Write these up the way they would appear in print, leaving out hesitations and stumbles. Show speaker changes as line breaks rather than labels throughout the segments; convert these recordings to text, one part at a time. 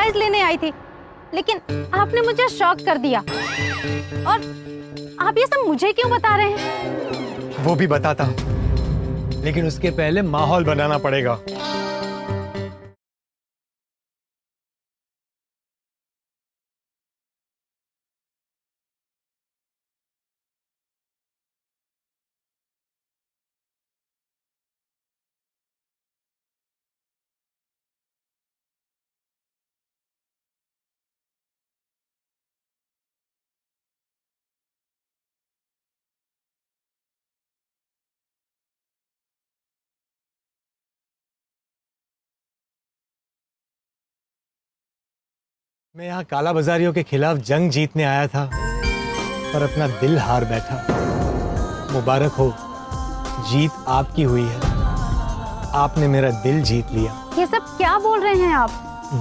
Surprise लेने आई थी, लेकिन आपने मुझे शॉक कर दिया। और आप ये सब मुझे क्यों बता रहे हैं?
वो भी बताता हूँ, लेकिन उसके पहले माहौल बनाना पड़ेगा। मैं यहाँ काला बाजारियों के खिलाफ जंग जीतने आया था, पर अपना दिल हार बैठा। मुबारक हो, जीत आपकी हुई है। आपने मेरा दिल जीत लिया।
ये सब क्या बोल रहे हैं आप?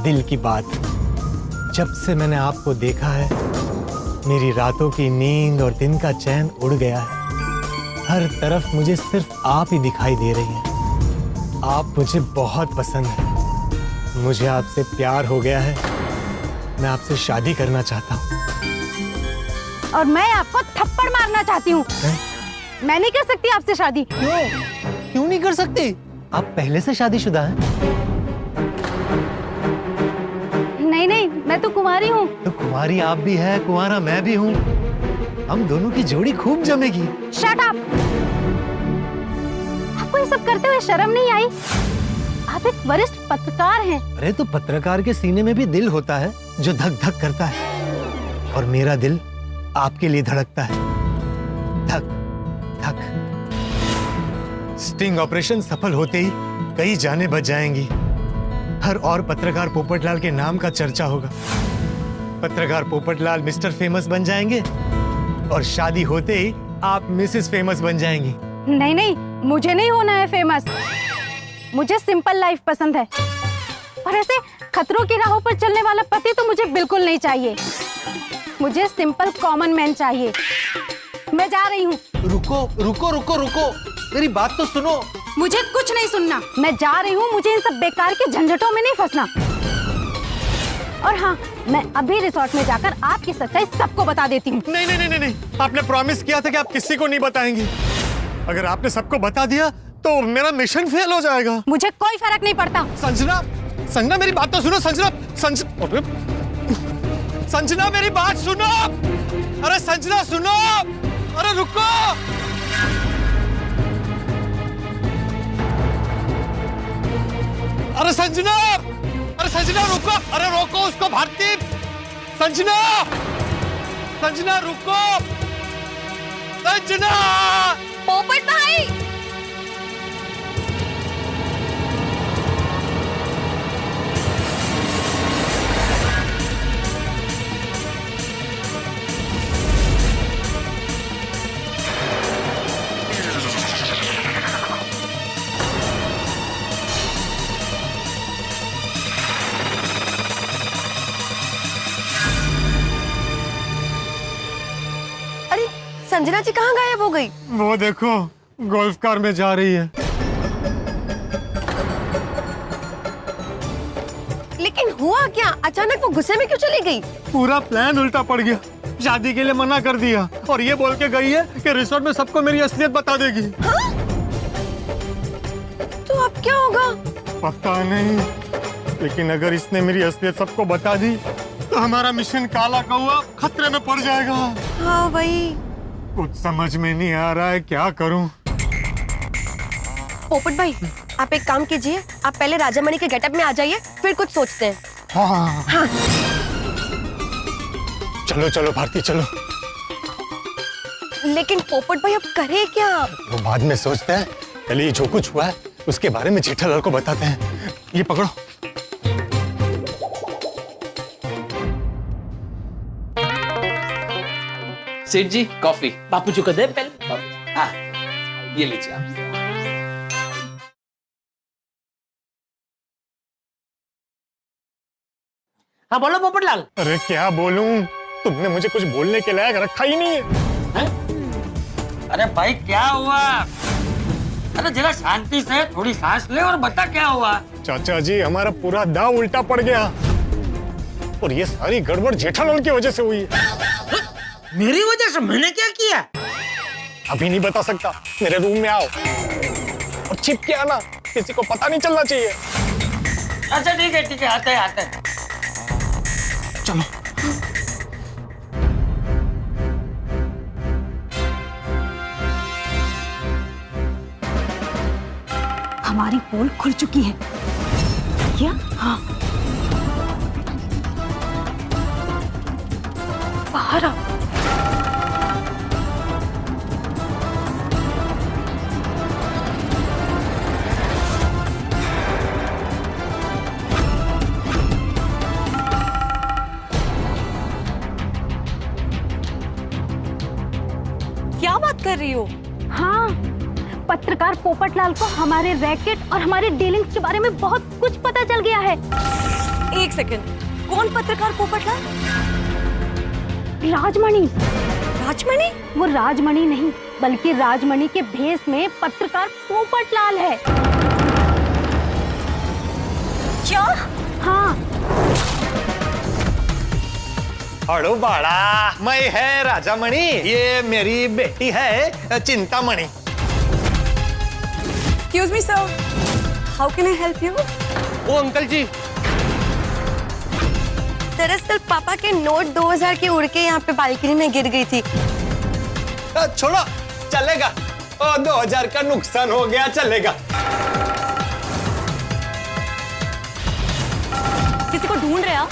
दिल की बात। जब से मैंने आपको देखा है, मेरी रातों की नींद और दिन का चैन उड़ गया है। हर तरफ मुझे सिर्फ आप ही दिखाई दे रही हैं। आप मुझे बहुत पसंद हैं। मुझे आपसे प्यार हो गया है। मैं आपसे शादी करना चाहता हूँ।
और मैं आपको थप्पड़ मारना चाहती हूँ। मैं नहीं कर सकती आपसे शादी।
क्यों नहीं कर सकती? आप पहले से शादीशुदा हैं।
नहीं नहीं, मैं तो कुंवारी हूँ।
तो कुंवारी आप भी है, कुंवारा मैं भी हूँ। हम दोनों की जोड़ी खूब जमेगी।
Shut up! आपको ये सब करते हुए शर्म नहीं आई? आप एक वरिष्ठ पत्रकार हैं।
अरे तो पत्रकार के सीने में भी दिल होता है जो धक धक करता है, और मेरा दिल आपके लिए धड़कता है। धक धक। स्टिंग ऑपरेशन सफल होते ही कई जानें बच जाएंगी। हर और पत्रकार पोपटलाल के नाम का चर्चा होगा। पत्रकार पोपटलाल मिस्टर फेमस बन जाएंगे, और शादी होते ही आप मिसेस फेमस बन जाएंगी।
नहीं नहीं, मुझे नहीं होना है फेमस। मुझे सिंपल लाइफ पसंद है, और ऐसे खतरों की राहों पर चलने वाला पति तो मुझे बिल्कुल नहीं चाहिए। मुझे सिंपल कॉमन मैन चाहिए। मैं जा रही हूँ।
रुको रुको रुको रुको, मेरी बात तो सुनो।
मुझे कुछ नहीं सुनना। मैं जा रही हूँ। मुझे इन सब बेकार के झंझटों में नहीं फंसना। और हाँ, मैं अभी रिसोर्ट में जाकर आपकी सच्चाई सबको बता देती हूँ।
नहीं नहीं नहीं नहीं, आपने प्रॉमिस किया था कि आप किसी को नहीं बताएंगी। अगर आपने सबको बता दिया तो मेरा मिशन फेल हो जाएगा।
मुझे कोई फर्क नहीं पड़ता।
संजना, संजना मेरी बात तो सुनो। संजना, संजना मेरी बात सुनो। अरे संजना सुनो। अरे रुको। अरे संजना, अरे संजना रुको। अरे रोको उसको भारती। संजना, संजना रुको। संजना।
पोपट भाई!
संजना जी कहाँ गायब हो गई?
वो देखो, गोल्फ कार में जा रही है।
लेकिन हुआ क्या? अचानक वो गुस्से में क्यों चली गई?
पूरा प्लान उल्टा पड़ गया। शादी के लिए मना कर दिया, और ये बोल के गई है कि रिसोर्ट में सबको मेरी असलियत बता देगी।
हाँ? तो अब क्या होगा?
पता नहीं, लेकिन अगर इसने मेरी असलियत सबको बता दी तो हमारा मिशन काला कौवा खतरे में पड़ जाएगा।
हाँ वही।
कुछ समझ में नहीं आ रहा है, क्या करूं?
पोपट भाई, आप एक काम कीजिए, आप पहले राजामणि के गेटअप में आ जाइए, फिर कुछ सोचते हैं।
हाँ।
हाँ।
चलो चलो भारती, चलो।
लेकिन पोपट भाई अब करे क्या?
वो बाद में सोचते हैं। पहले ये जो कुछ हुआ है उसके बारे में जेठालाल को बताते हैं। ये पकड़ो।
सेठ जी कॉफी। बापू जी को दे पहले। हाँ, ये लीजिए आप। हाँ बोलो पोपटलाल।
अरे क्या बोलूं, तुमने मुझे कुछ बोलने के लायक रखा ही नहीं है।
अरे भाई क्या हुआ? अरे जरा शांति से थोड़ी सांस ले और बता क्या हुआ।
चाचा जी, हमारा पूरा दाव उल्टा पड़ गया। और ये सारी गड़बड़ जेठालाल की वजह से हुई है।
मेरी वजह से मैंने क्या किया?
अभी नहीं बता सकता, मेरे रूम में आओ और छिप के आना, किसी को पता नहीं चलना चाहिए।
अच्छा ठीक है आते हैं। चलो।
हमारी पोल खुल चुकी है क्या? हाँ, बाहर आओ।
क्या बात कर रही हो?
हाँ, पत्रकार पोपटलाल को हमारे रैकेट और हमारे डीलिंग्स के बारे में बहुत कुछ पता चल गया है।
एक सेकंड, कौन पत्रकार पोपटलाल?
राजमणि।
राजमणि?
वो राजमणि नहीं, बल्कि राजमणि के भेष में पत्रकार पोपटलाल है।
क्या?
हाँ।
अड़ो बाड़ा, मैं है राजामणि, ये मेरी बेटी है Chintamani.
Excuse me, sir. How can I help you?
ओ अंकल जी,
दरअसल पापा के नोट 2000 के उड़ के यहाँ पे बालकनी में गिर गई थी।
छोड़ो, चलेगा। ओ 2000 का नुकसान हो गया, चलेगा।
किसी को ढूंढ रहे आप?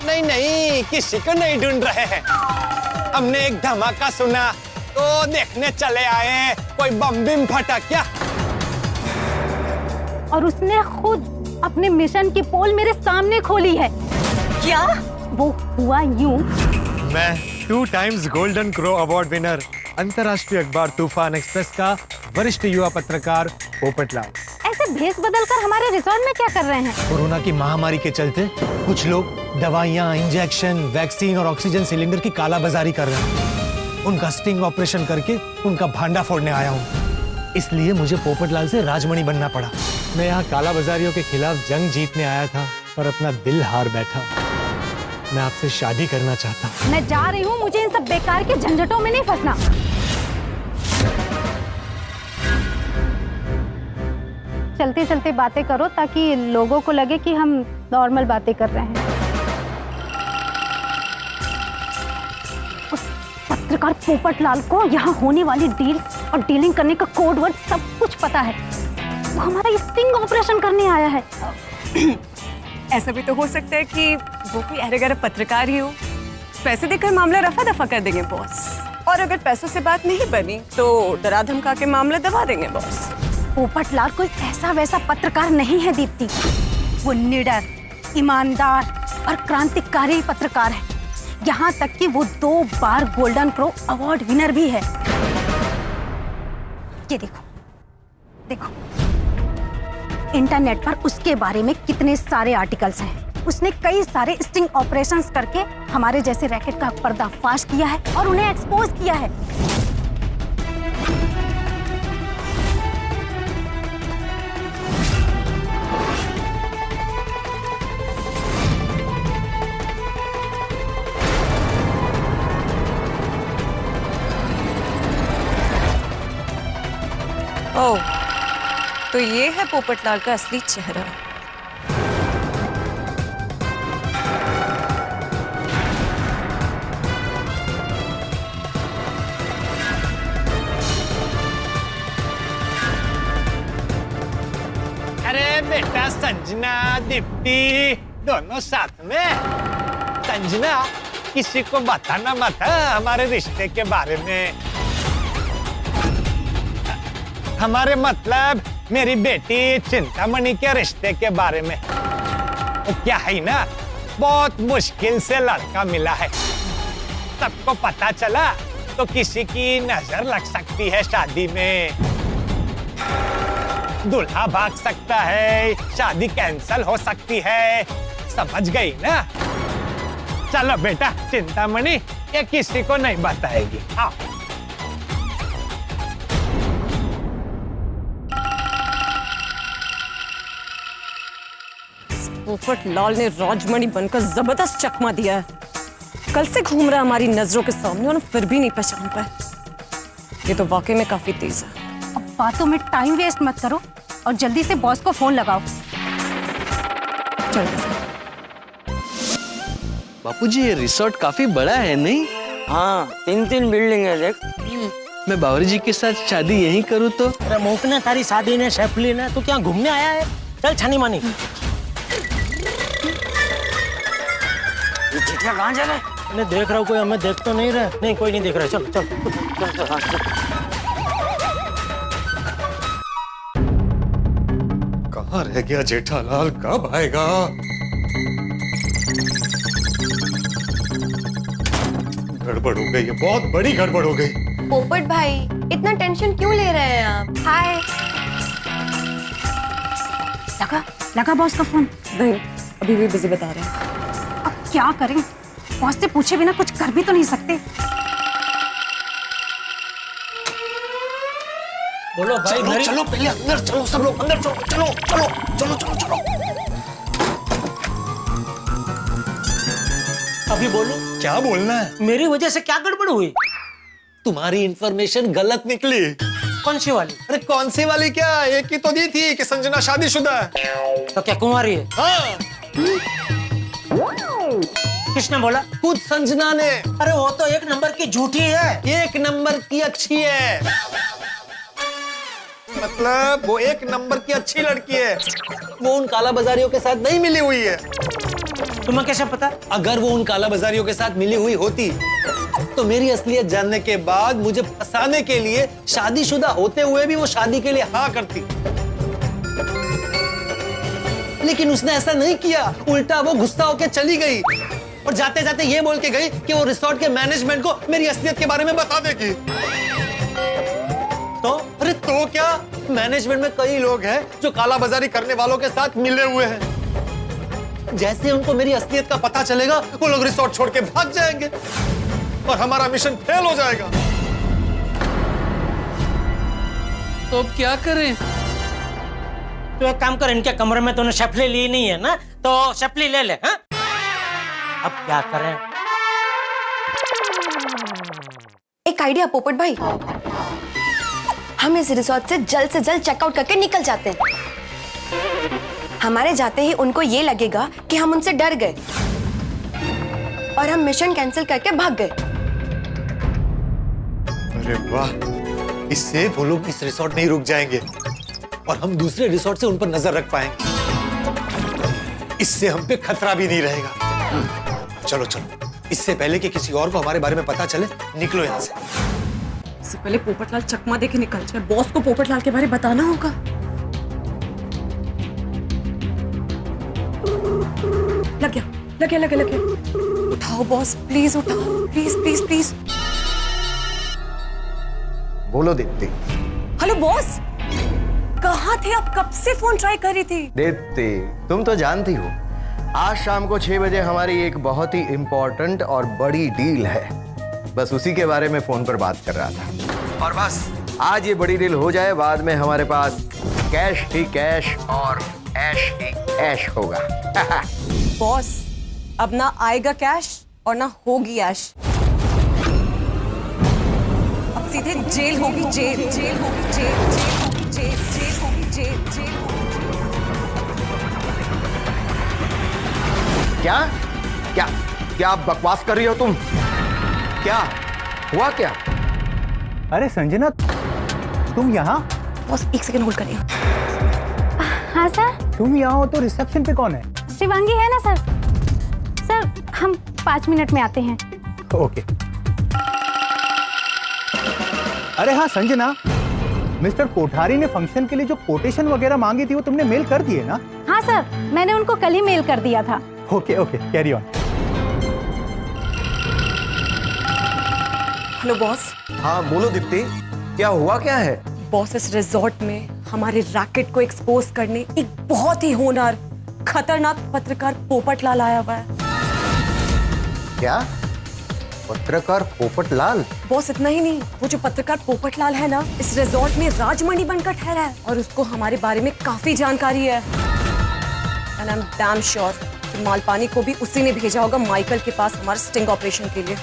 नहीं, किसी को नहीं ढूंढ रहे हैं। हमने एक धमाका सुना तो देखने चले आए, कोई बम बिम फटा क्या?
और उसने खुद अपने मिशन की पोल मेरे सामने खोली है।
क्या?
वो हुआ यूं।
मैं 2 times golden crow award winner, अंतर्राष्ट्रीय अखबार तूफान एक्सप्रेस का वरिष्ठ युवा पत्रकार पोपटलाल।
ऐसे भेष बदलकर हमारे रिसोर्ट में क्या कर रहे हैं?
कोरोना की महामारी के चलते कुछ लोग दवाइयाँ, इंजेक्शन, वैक्सीन और ऑक्सीजन सिलेंडर की कालाबाजारी कर रहे हैं। उनका स्टिंग ऑपरेशन करके उनका भांडा फोड़ने आया हूँ। इसलिए मुझे पोपटलाल से राजमणि बनना पड़ा। मैं यहाँ कालाबाजारियों के खिलाफ जंग जीतने आया था, पर अपना दिल हार बैठा। मैं आपसे शादी करना चाहता हूँ।
मैं जा रही हूँ, मुझे इन सब बेकार के झंझटों में नहीं फंसना। चलते चलते बातें करो ताकि लोगों को लगे कि हम नॉर्मल बातें कर रहे हैं। उस पत्रकार पोपटलाल को यहाँ होने वाली डील और डीलिंग करने का कोड वर्ड सब कुछ पता है। वो हमारा स्टिंग ऑपरेशन करने आया है।
ऐसा भी तो हो सकता है कि वो कोई अहरगर्भ पत्रकार ही हो। पैसे देकर मामला रफा दफा कर देंगे बॉस। और अगर पैसों से बात नहीं बनी तो डरा धमका के मामला दबा देंगे बॉस।
पोपटलाल कोई ऐसा वैसा पत्रकार नहीं है दीप्ति। वो निडर, ईमानदार और क्रांतिकारी पत्रकार है। यहाँ तक कि वो 2 बार गोल्डन क्रो अवार्ड विनर भी है। ये देखो, इंटरनेट पर उसके बारे में कितने सारे आर्टिकल्स हैं। उसने कई सारे स्टिंग ऑपरेशंस करके हमारे जैसे रैकेट का पर्दाफाश किया है और उन्हें एक्सपोज किया है।
ओह, तो ये है पोपटलाल का असली चेहरा।
अरे बेटा संजना, दीप्ति दोनों साथ में। संजना, किसी को बताना मत हमारे रिश्ते के बारे में। हमारे मतलब मेरी बेटी चिंतामणि के रिश्ते के बारे में। तो क्या है ना, बहुत मुश्किल से लड़का मिला है। सबको पता चला तो किसी की नजर लग सकती है शादी में। दूल्हा भाग सकता है, शादी कैंसल हो सकती है। समझ गई ना? चलो बेटा चिंतामणि, ये किसी को नहीं बताएगी। आओ।
पोपट लाल ने राजमणि बनकर जबरदस्त चकमा दिया है। कल से घूम रहा है हमारी नजरों के सामने और फिर भी नहीं पहचान पाए। ये तो वाकई में काफी तेज है।
अब बातों में टाइम वेस्ट मत करो और जल्दी से बॉस को फोन लगाओ।
चलो।
बापूजी ये रिसोर्ट काफी बड़ा है नहीं?
हाँ, 3 बिल्डिंग है देख।
मैं बावरी जी के साथ शादी यहीं करूँ तो?
अरे मोकने तारी शादी ने शेफली ने तू क्या घूमने आया है? चल छनी मानी। ये चिट्ठियाँ कहाँ जा रहे? मैं देख रहा हूँ, कोई हमें देख तो नहीं रहा। नहीं, कोई नहीं देख रहा। चल चल चल।
कहाँ रह गया जेठालाल, कब आएगा? गड़बड़ हो गई है, बहुत बड़ी गड़बड़ हो गई।
पोपट भाई, इतना टेंशन क्यों ले रहे हैं आप? हाय।
लगा बॉस का फोन।
नहीं, अभी भी बिजी बता रहे हैं।
अब क्या करें? बॉस से पूछे बिना कुछ कर भी तो नहीं सकते।
बोलो भाई।
चलो चलो पहले अंदर चलो, सब लोग अंदर चलो। चलो चलो चलो चलो चलो।
अभी बोलो।
क्या बोलना है?
मेरी वजह से क्या गड़बड़ हुई?
तुम्हारी इंफॉर्मेशन गलत निकली।
कौन सी वाली?
अरे कौन सी वाली क्या? एक ही तो दी थी कि संजना शादीशुदा है।
तो क्या कुंवारी है?
हाँ,
किसने बोला?
खुद संजना ने।
अरे वो तो 1 नंबर की झूठी है।
1 नंबर की अच्छी है।
मतलब वो 1 नंबर की अच्छी लड़की है।
वो उन काला बाजारियों के साथ नहीं मिली हुई है।
तुम्हें कैसे पता?
अगर वो उन काला बाजारियों के साथ मिली हुई होती तो मेरी असलियत जानने के बाद मुझे फंसाने के लिए शादीशुदा होते हुए भी वो शादी के लिए हाँ करती। लेकिन उसने ऐसा नहीं किया, उल्टा वो गुस्सा होकर चली गई और जाते जाते ये बोल के गई कि वो रिसोर्ट के मैनेजमेंट को मेरी असलियत के बारे में बता देगी। तो अरे तो क्या, मैनेजमेंट में कई लोग हैं जो काला बाजारी करने वालों के साथ मिले हुए हैं। जैसे उनको मेरी असलियत का पता चलेगा वो लोग रिसोर्ट छोड़ के भाग जाएंगे और हमारा मिशन फेल हो जाएगा।
तो अब क्या करें?
तो एक काम कर, इनके कमरे में तूने शफली ली नहीं है ना, तो शफली ले ले। हाँ? अब क्या करें?
एक आइडिया पोपट भाई, हम इस रिसोर्ट से जल्द चेकआउट करके निकल जाते हैं। हमारे जाते ही उनको ये लगेगा कि हम उनसे डर गए और हम मिशन कैंसिल करके भाग गए।
अरे वाह, इससे वो लोग इस रिसोर्ट में ही रुक जाएंगे और हम दूसरे रिसोर्ट से उन पर नजर रख पाएंगे। इससे हम पे खतरा भी नहीं रहेगा। चलो चलो, इससे पहले कि किसी और को हमारे बारे में पता चले, निकलो यहाँ से।
इससे पहले पोपटलाल चकमा देके निकल जाए। बॉस को पोपटलाल के बारे में बताना होगा। लग गया। उठाओ बॉस, प्लीज उठाओ, प्लीज।
बोलो दीप्ति।
हेलो बॉस, कहाँ थे आप? कब से फोन ट्राई कर रही थी।
दीप्ति, तुम तो जानती हो आज शाम को 6 बजे हमारी एक बहुत ही इंपॉर्टेंट और बड़ी डील है। बस उसी के बारे में फोन पर बात कर रहा था। और बस आज ये बड़ी डील हो जाए, बाद में हमारे पास कैश ही कैश और ऐश ही ऐश होगा।
बॉस, अब ना आएगा कैश और ना होगी ऐश। अब सीधे जेल होगी, जेल होगी, जेल।
क्या क्या क्या आप बकवास कर रही हो तुम? क्या हुआ क्या?
अरे संजना, तुम यहाँ?
बॉस 1 सेकंड होल्ड करिए।
हाँ सर।
तुम यहाँ हो तो रिसेप्शन पे कौन है?
शिवांगी है ना सर। सर हम 5 मिनट में आते हैं।
ओके। अरे हाँ संजना, मिस्टर कोठारी ने फंक्शन के लिए जो कोटेशन वगैरह मांगी थी वो तुमने मेल कर दिए ना?
हाँ सर, मैंने उनको कल ही मेल कर दिया था।
Okay, carry on.
Hello boss.
हाँ बोलो दीप्ति, क्या हुआ क्या है?
बॉस, इस रिजॉर्ट में हमारे रैकेट को एक्सपोज करने एक बहुत ही होनहार खतरनाक पत्रकार पोपटलाल आया हुआ है।
क्या? पत्रकार पोपटलाल?
बॉस इतना ही नहीं, वो जो पत्रकार पोपटलाल है ना, इस रिजॉर्ट में राजमणि बनकर ठहरा है और उसको हमारे बारे में काफी जानकारी है। And I am damn sure कि मालपानी को भी उसी ने भेजा होगा माइकल के पास हमारे स्टिंग ऑपरेशन के लिए।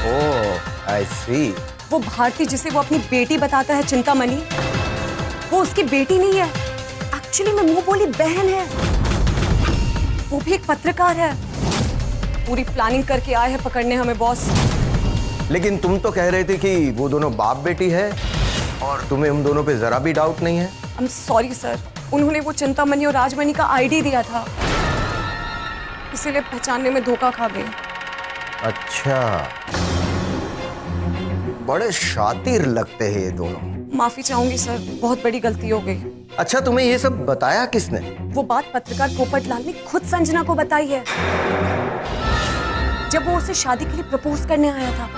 ओह आई सी।
वो भारती जिसे वो अपनी बेटी बताता है चिंतामणि, वो उसकी बेटी नहीं है, एक्चुअली में मुंह बोली बहन है। वो भी एक पत्रकार है। पूरी प्लानिंग करके आए हैं पकड़ने हमें बॉस।
लेकिन तुम तो कह रहे थे कि वो दोनों बाप बेटी है और तुम्हें उन दोनों पे जरा भी डाउट नहीं है।
आई एम सॉरी सर, उन्होंने वो चिंतामणि और राजमणि का आईडी दिया था, इसीलिए पहचानने में धोखा खा गए।
अच्छा, बड़े शातिर लगते हैं ये दोनों।
माफी चाहूंगी सर, बहुत बड़ी गलती हो गई।
अच्छा, तुम्हें ये सब बताया किसने?
वो बात पत्रकार पोपटलाल ने खुद संजना को बताई है, जब वो उसे शादी के लिए प्रपोज करने आया था।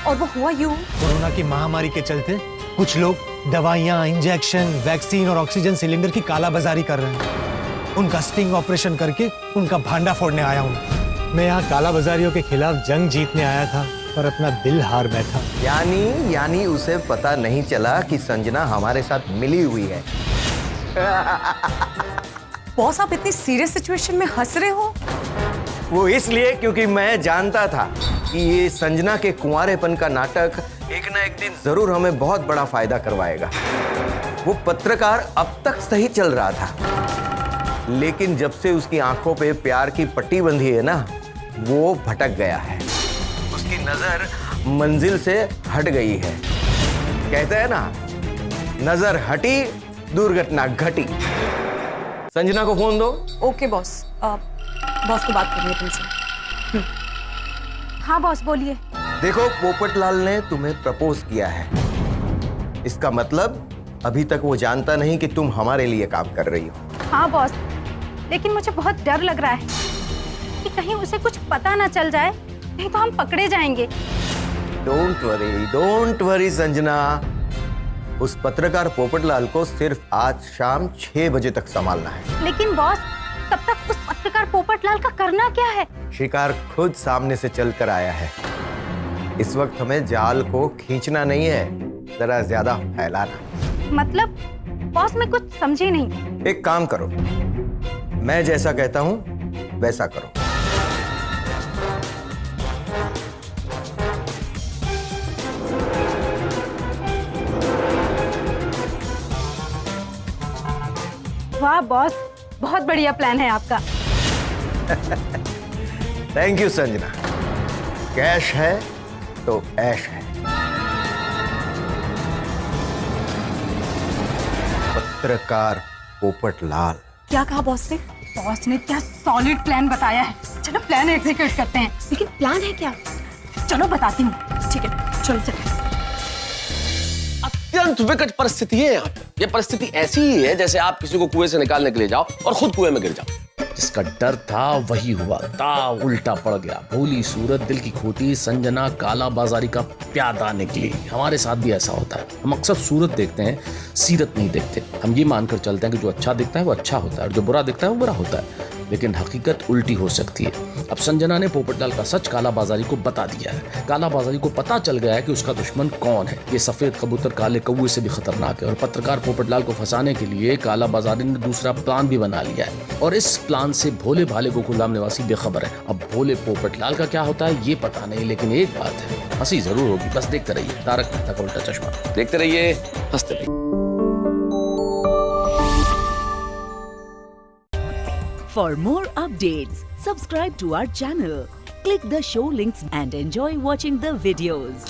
और वो हुआ यूं।
कोरोना की महामारी के चलते कुछ लोग दवाइयां, इंजेक्शन, वैक्सीन और ऑक्सीजन सिलेंडर की कालाबाजारी कर रहे हैं। उनका स्टिंग ऑपरेशन करके उनका भांडा फोड़ने आया हूँ। मैं यहाँ कालाबाजारियों के खिलाफ जंग जीतने आया था, पर अपना दिल हार बैठा।
यानी उसे पता नहीं चला कि संजना हमारे साथ मिली हुई है।
बॉस, आप इतनी सीरियस सिचुएशन में हंस रहे हो?
वो इसलिए क्योंकि मैं जानता था कि ये संजना के कुंवारेपन का नाटक एक ना एक दिन जरूर हमें बहुत बड़ा फायदा करवाएगा। वो पत्रकार अब तक सही चल रहा था, लेकिन जब से उसकी आंखों पे प्यार की पट्टी बंधी है ना, वो भटक गया है। उसकी नजर मंजिल से हट गई है। कहते हैं ना, नजर हटी दुर्घटना घटी। संजना को फोन दो।
ओके बॉस, बॉस को बात करनी है तुमसे।
हाँ बॉस, बोलिए।
देखो, पोपटलाल ने तुम्हें प्रपोज किया है। इसका मतलब अभी तक वो जानता नहीं कि तुम हमारे लिए काम कर रही हो।
हाँ बॉस, लेकिन मुझे बहुत डर लग रहा है कि कहीं उसे कुछ पता ना चल जाए, नहीं तो हम पकड़े जाएंगे।
Don't worry Sanjana. उस पत्रकार पोपटलाल को सिर्फ आज शाम 6 बजे तक संभालना है।
लेकिन बॉस, तब तक उस पत्रकार पोपटलाल का करना क्या है?
शिकार खुद सामने से चल कर आया है। इस वक्त हमें जाल को खींचना नहीं है, जरा ज्यादा फैलाना।
मतलब बॉस, मैं कुछ समझी नहीं।
एक काम करो, मैं जैसा कहता हूं वैसा करो।
वाह बॉस, बहुत बढ़िया प्लान है आपका।
Thank you Sanjana. कैश है तो ऐश है। पत्रकार पोपटलाल।
क्या कहा बॉस ने?
बॉस ने क्या सॉलिड प्लान बताया है। चलो प्लान एग्जीक्यूट करते हैं।
लेकिन प्लान है क्या?
चलो बताती हूँ।
ठीक है, चलो चलो।
अत्यंत विकट परिस्थिति है यहाँ पे। ये परिस्थिति ऐसी ही है जैसे आप किसी को कुएं से निकालने के लिए जाओ और खुद कुएं में गिर जाओ। जिसका डर था वही हुआ, ताव उल्टा पड़ गया। भोली सूरत दिल की खोटी संजना काला बाजारी का प्यादा निकली। हमारे साथ भी ऐसा होता है। हम अक्सर सूरत देखते हैं, सीरत नहीं देखते। हम ये मानकर चलते हैं कि जो अच्छा दिखता है वो अच्छा होता है और जो बुरा दिखता है वो बुरा होता है, लेकिन हकीकत उल्टी हो सकती है। अब संजना ने पोपटलाल का सच काला बाजारी को बता दिया है। काला बाजारी को पता चल गया है कि उसका दुश्मन कौन है। ये सफेद कबूतर काले कौवे से भी खतरनाक है और पत्रकार पोपटलाल को फंसाने के लिए काला बाजारी ने दूसरा प्लान भी बना लिया है और इस प्लान से भोले भाले गोकुलधाम निवासी बेखबर है। अब भोले पोपटलाल का क्या होता है ये पता नहीं, लेकिन एक बात है, हंसी जरूर होगी। बस देखते रहिए तारक मेहता का उल्टा चश्मा। देखते रहिए, हंसते रहिए।
For more updates, subscribe to our channel, click the show links and enjoy watching the videos.